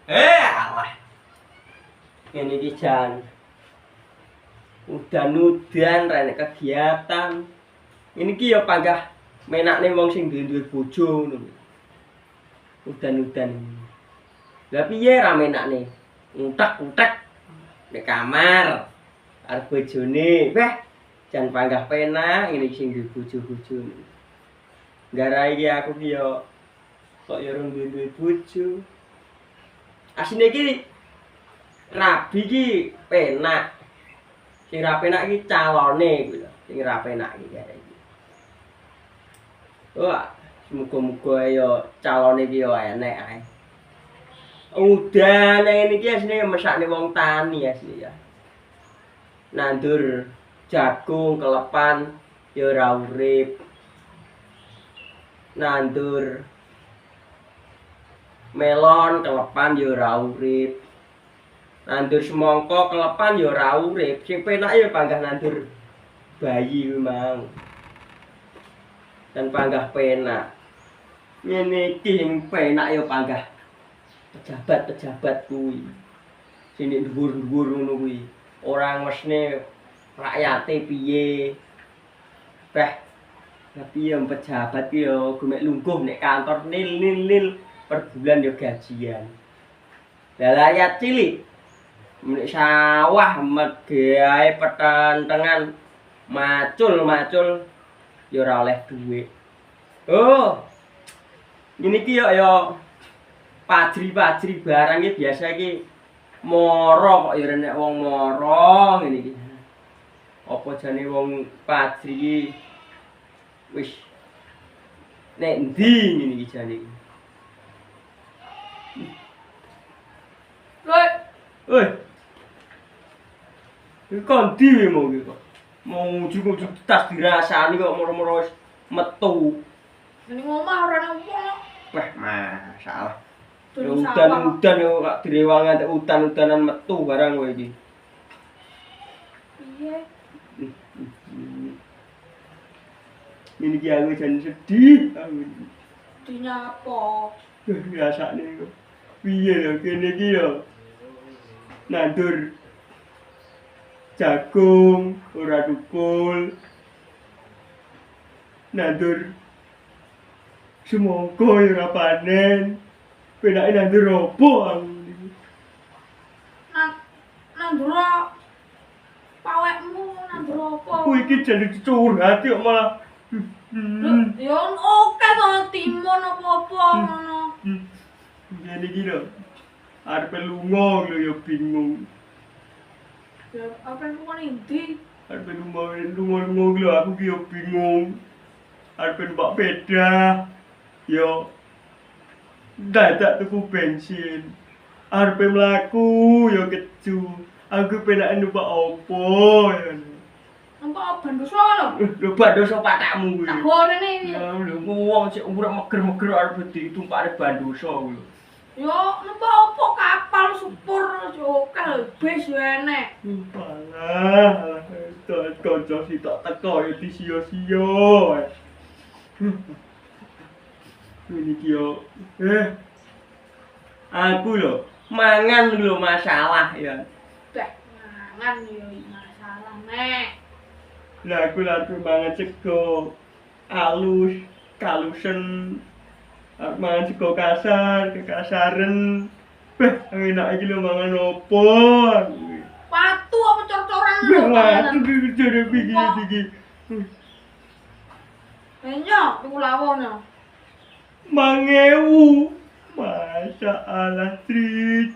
Alah. Ngene iki jan. Udan-udan rene kegiatan. Ini ki ya panggah menakne wong sing duwe bojo ngono. Udan-udan. Lah piye ra menakne? Utek-utek nek kamar arep bojone. Weh, jan panggah penak ngene sing duwe bojo-bojo. Gara iki aku ki ya kok ya rung duwe bojo. Asine iki rabi ki penak. Sing ra penak iki calone kuwi lho. Sing ra penak iki gara iki. Wah, muga-muga ya calone iki ya enek ae. Udan ngene iki asine mesakne wong tani asine ya. Nandur jagung, kelepan ya ora urip. Nandur melon, kelepan ya ora urip. Nandur semangka, kelepan ya ora urip. Sing penak ya panggah nandur bayi kuwi mang. Dan panggah penak. Ngene iki sing penak ya panggah pejabat-pejabat kuwi. Sing dhuwur-dhuwur ngono kuwi. Ora ngesne rakyate piye. Tapi yang pejabat ki yo gumek lungguh nek kantor nil per bulan yo gajian. Lah rakyat cilik nek sawah megawe petentengan macul yo ora oleh duit. Oh. Ini ki yo pajri-pajri barang iki biasa iki moro kok ya nek wong moro ngene iki. Apa jane wong pajri iki wis nek endi ngene iki jane iki. Oi. Iki kon ndi mau iki kok. Mau ujug-ujug tas dirasani kok moro-moro wis metu. Ning omah ora ono wong. Wah, masalah. Udan-udan yo kok direwangi antek udan-udanan metu barang kowe iki. Iya. Ini ki aku jan sedih. Sedihnya apa? Biasane kok. Piye lho kene iki yo. Nandur jagung ora tukul. Nandur semangka ora panen. Penake nandur opo aku. Nandur pawekmu nandur apa? Aku iki jadi curhat kok malah. Ya oke to timun apa-apa ngono. Ngene iki lho. Arep lunga lho ya bingung. Ya apa lu kan ndi? Arep lunga lho aku ki ya bingung. Arep numpak sepeda. Yo dadak tuku bensin. Arep mlaku yo keju. Aku penake numpak opo ya. Nampak bandoso lho. Lho bandoso patakmu kuwi. Tak gorene iki. Ya lho wong sik umur meger-meger arep ditumpakne bandoso kuwi. Yo nampak apa kapal supur oke lho bis yo enek. Alah, kanca sitok teko ya disia-sia. Ini ki yo aku lho mangan lho masalah ya. Bek mangan yo masalah nek. Lah aku lagi mangan sego alus, kalusen. Aku mangan sego kasar, kekasaran. Enak iki lho mangan opo? Patu apa cor-coran lho Wah, panganan. iki jare iki. Enyo tuku lawon yo. 5.000. Masya Allah, tri.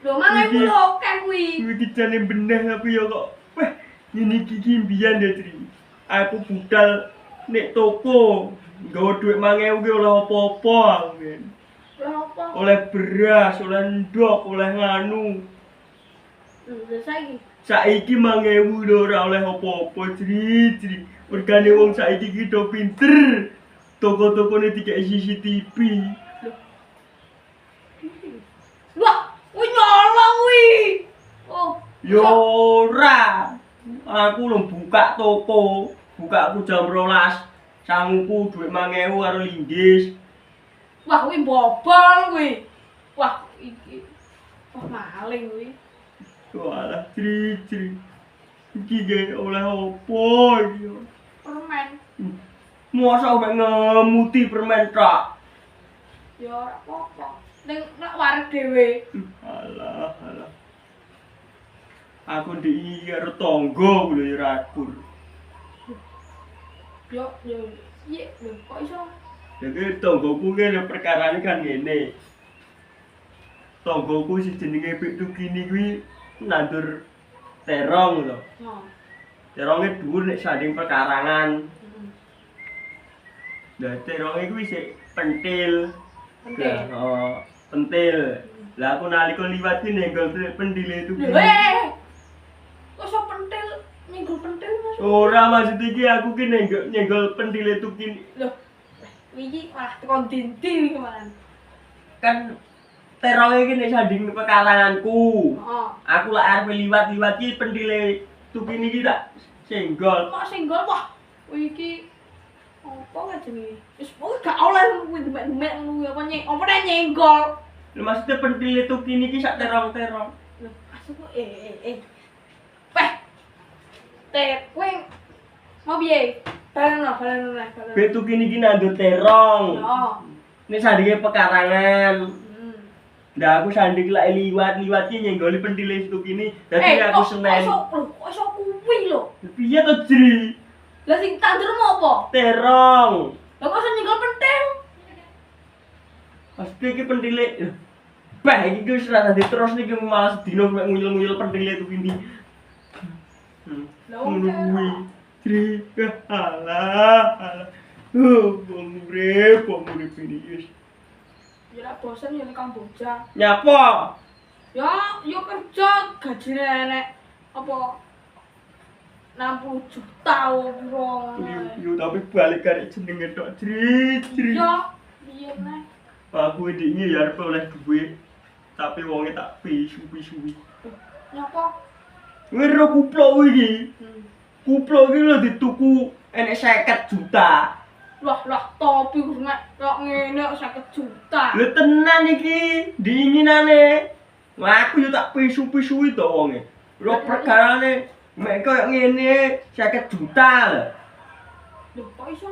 Lho mangan ku lho oke kuwi. Iki jane bener tapi ya kok. Wah, ini iki mbiyen ya, Tri. Aku budal nek toko, nggawa dhuwit 5.000 ki oleh apa-apa aku. Lho apa? Oleh beras, oleh ndok, oleh nganu. Lho saiki. Saiki 5.000 lho ora oleh apa-apa, Tri. Mergane wong saiki ki do pinter. Toko-tokone dikek CCTV. Wah, kuwi nyolong kuwi. Oh, Yo ora. Aku lho buka toko. Bukaku jam 12. Sanguku dhuwit 5.000 karo linggis. wah kuwi bobol kuwi. Wah, iki Oh, maling kuwi. Walah, Cri. Iki ge oleh opo iki? Permen. Mosok mek ngemuti permen tok. Ya ora apa-apa. Ning nek wareg dhewe. Alah. Aku ndek karo tangga lho ya rakur. Yo, iya, kok iso? Jadi tanggoku ki perkarane kan ngene. Tanggoku si jenenge Pik Tukini kuwi nandur terong lho. Oh. Teronge dhuwur nek sanding pekarangan. Heeh. Lah teronge kuwi sik pentil. Pentil. Oh, pentil. Lah aku nalika liwat ki nenggol pendile itu. Kok iso pentil? Nyenggol pentil Mas? Ora maksud iki aku ki nyenggol pendile tukin. Loh. Iki malah tekan dindi iki malah. Kan teronge ki nek sanding pekaranganku. Heeh. Aku lak arep liwat-liwat ki pendile tukin iki tak senggol. Kok senggol wah. Iki apa gak jenenge? Wis pokoke gak oleh kuwi demek-demek ngono apa apa nek nyenggol. Lha maksudnya pendile tukin iki sak terong-terong. Loh, asuk Peh. Kowe mau piye? Balen. Pik tukin iki nandur terong. Yo. Nek sandinge pekarangan. Lah aku sanding lak liwat-liwat ki nyenggoli pendile tukini. Dadi aku senen. Kok iso kuwi lho? Piye to, Jri? Lah sing tandur mau apa? Terong. Lah kok iso nyenggol pentil? Pasti iki pendile. Bah iki wis ora dadi terus niki malah sedina mek nguyul-nguyul pendile tukini. Lah oke. Kuwi. Jri. Alah. Bong urip ini wis. Ya lek bosen ya nek Kamboja. Nyapa? Ya, yo kerja gajine enek apa 60 juta bro. Yo tapi balik kare jenenge tok Jri. Ya, piye nek? Aku iki ya arep oleh duwe. Tapi wonge tak pisu-pisu. Nyapa? Ngero kuplok iki. Kuplok iki lho dituku enek 50 juta. Lah topi nek kok ngene kok 50 juta. Lho tenan iki, diinginane. Lah aku yo tak pisu-pisui to wonge. Lho perkarane mek koyo ngene 50 juta lho. Lho kok iso?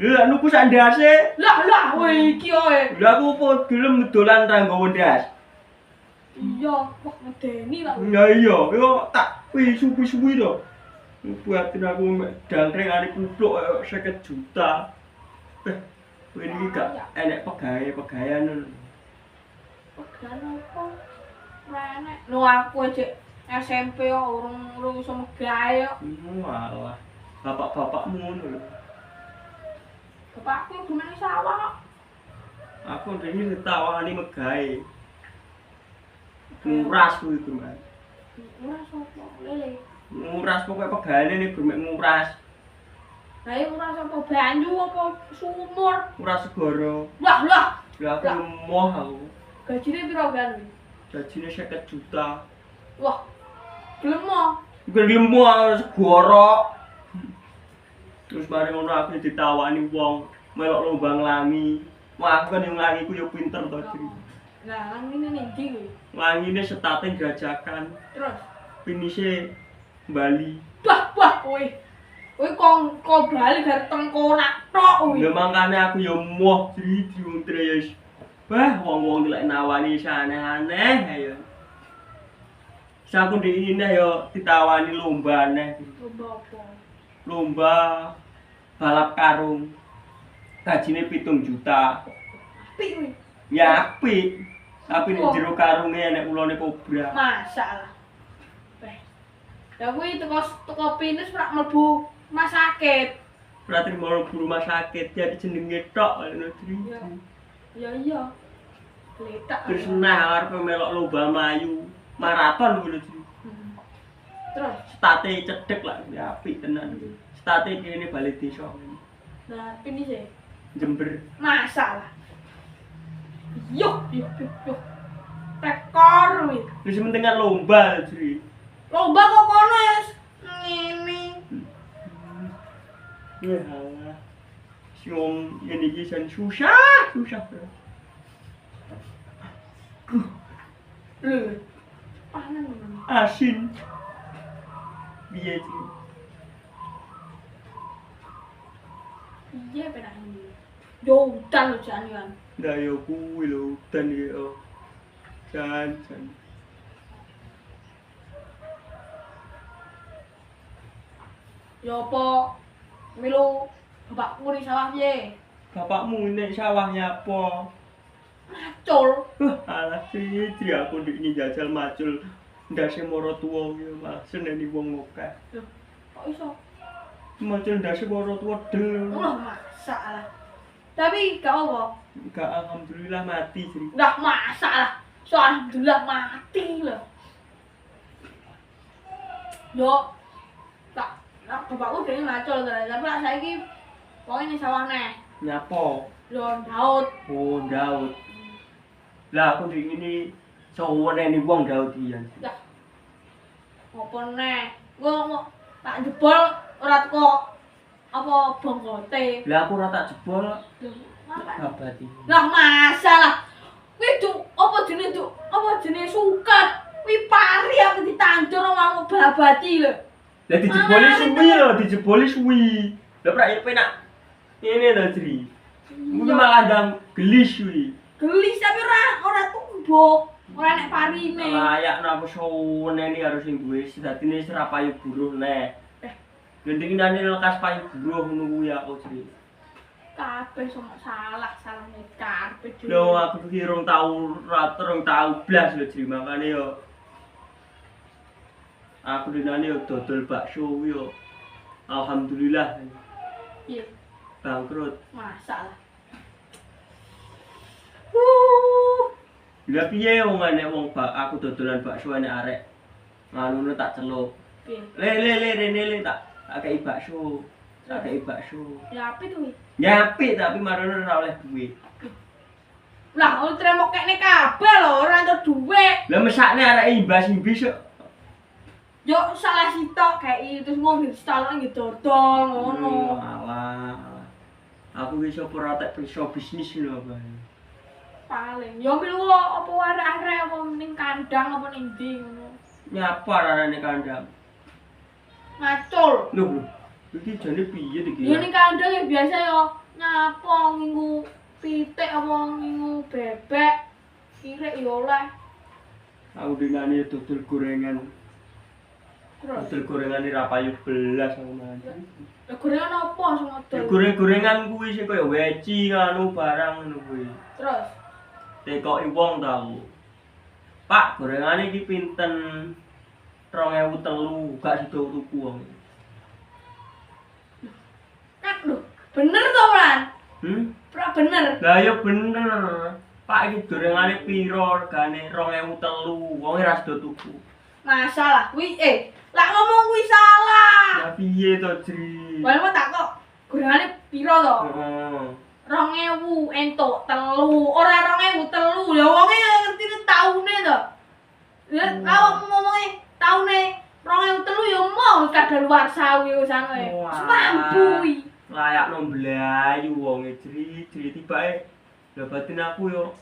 Lah nuku sak ndase. Lah kowe iki oe. Lah aku kok gelem dolan ra nggawa ndas. Iya, kok medeni lah. Ya iya, yo tak pisu-pisui to. Buatin aku mek dangkrengane kuplok 50 juta. Kowe iki gak enek pegawe-pegawean lho. Pegawe apa? Ora enek. Lho aku cek SMP kok urung iso megawe kok. Walah. Bapak-bapakmu ngono lho. Bapakku gimana sawah kok. Aku ndek ditawani megawe. Nguras kuwi iku, Mas. Nguras apa? Lele. Nguras pokoke pegaweane nek mek nguras. Lah iki nguras apa banyu apa sumur? Nguras segara. Lah. Lah aku emoh aku. Gajine piro kan? Gajine 50 juta. Wah. Gelem mo. Gelem segara. Terus bareng ngono aku ditawani wong melok lomba nglangi. Wah, aku kan yang nglangi ku yo pinter to, Jri. Lah, langine ning ndi kuwi? Nglangine setate Grajakan. Terus Finise Bali. wah kowe. Kowe bali gar tengkorak tok kowe. Ya mangkane aku yo emoh Jri wong tres. Wah, wong-wong lek nawani aneh-aneh ayo. Saku ndek ini yo ditawani lomba aneh. Lomba apa? Lomba balap karung. Gajine 7 juta. Apik kuwi. Ya apik. Tapi nek jero karunge enek ulone kobra. Masalah. Lah kuwi teko pinus ora mlebu rumah sakit. Berarti mau ke rumah sakit jadi jenenge tok ngono Jri. Iya. Letak. Terus nah arep melok lomba mlayu maraton ngono Jri. Terus State cedhek lah ya apik tenan. State kene balik desa. nah ini sih Jember. masalah. Yo. Rekor kuwi. Wis penting kan lomba Jri. Lomba kok kono ya ngene. Ya Allah. Siom yen iki susah. Lho. Panen ngono. Asin. Piye iki? Iya penak ini. Yo udan lho jan kan. Lah ya kuwi lho udan iki yo. Jan. Yo apa milu bapakku di sawah piye? Bapakmu nek sawahnya apa? Macul. Alah Tri aku ndek jajal macul ndase mara tuwa iki malah seneni wong akeh. Lho, kok iso? Macul ndase mara tuwa del. Ulah masalah. Tapi gak apa. Gak alhamdulillah mati Tri. Gak masalah. So alhamdulillah mati lho. Yo tak bapakku dhewe macul to, tapi lak saiki pokoke ning sawah neh. Nyapa? Lho Daud. Oh, Daud. Lah aku ndek ngene saweneni wong Daud iki. Lah. Apa neh? Gua tak jebol ora teko apa bongkote. Lah aku ora tak jebol Lho, apa? abadi. Lah masalah. Kuwi apa jenenge suket. Kuwi pari apa ditandur wong babati lho. Lah dijeboli suwi. Lah prak penak. Ngene lho, Tri. Mungkin malah ndang gelis kuwi. Gelis tapi ora tumbuk. Ora nek parine. Layak napa saweneni harus sing duwe sedatine ora payu buruh neh. Gendinginane lekas payu buruh ngono kuwi aku, Tri. Kabeh semua salah-salahne kabeh dhewe. Lho aku iki rong tau blas lho, Tri. Makane yo aku dinane yo dodol bakso kuwi yo. Alhamdulillah. Iya, Bangkrut. masalah. Lah piye wong enek aku dodolan bakso enek arek ngono tak celuk. Piye? Le rene tak kei bakso. Tak kei bakso. Ya apik kuwi. Nyapik tapi marono ora oleh duit. Lah, ora tremo kene kabeh lho, ora entuk dhuwit. Lah mesakne arek imbas-imbis kok. Yo salah sitok kayak terus ngombe stall nang dodol ngono. Alah. Aku wis ora ora tak iso bisnis lho, Bang. Paling yo milu apa arek-arek apa ning kandang apa ning ndi ngono. Nyapa arane kandang. Macul. Lho, iki jane piye iki? Yo ning kandang ya biasa yo nyapa minggu pitik apa minggu bebek. Kirek yo oleh. Aku dingane dodol gorengan. Terus Dodol gorengan ra payu belas aku nang. lha gorengan apa sing model? Goreng-gorengan kuwi sing kaya weci anu barang ngono kuwi. Terus Tekoki wong tau. Pak, gorengane iki pinten? 2003 gak sido tuku wong. kan lho, bener to, Lan? Pra bener. Lah ya bener. Pak iki gorengane piro regane 2003. Wong ora sido tuku. Masalah kuwi lak ngomong kuwi salah. Ya piye to, Jri? Wae tak kok gorengane piro to? Heeh. 2000 entuk 3, ora 2003. Ya wonge ngerti taune to. Ya kalau ngomongnya taune 2003 ya mau kadaluwarsa kuwi wis anu e. Wah. Mampu kuwi. Layak no mblayu wonge, Jri tibake. Lah batin aku yo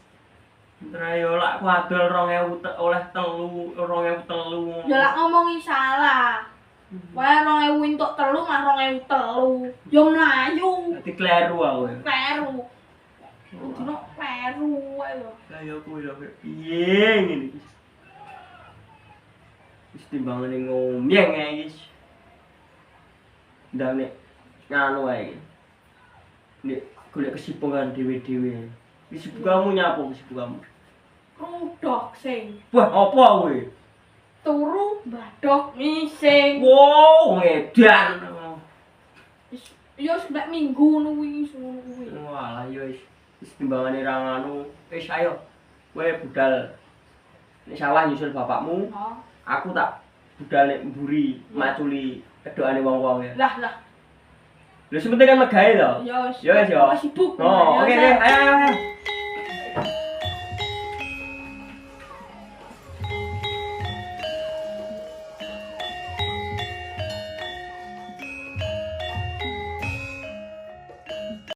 Ntra yo lak kuadol 2000 oleh 2003. Ya lak ngomongi salah. Wae 2000 entuk 3 mah 2003. Ya mlayu. Dadi kleru aku. Kleru. Dino kleru wae lho. Lah yo kuwi lho piye ngene iki. Wis timbangane ngomyeng ae iki. Ndang nek nganu ae. Nek golek kesibukan dhewe-dhewe. Kesibukanmu nyapa kesibukanmu? Rudok sing Wah, apa kuwi? turu mbadok mising. Wow, ngedan. Yo sebab minggu ngono kuwi ngono kuwi. Walah yo wis timbangane ra nganu. Wis ayo. Kowe budal nek sawah nyusul bapakmu, Oh. aku tak budal nek mburi maculi kedokane wong-wong ya. Lah. Lho sementing kan megahe to. Yo Yo wis yo. sibuk. Oh, oke, ayo.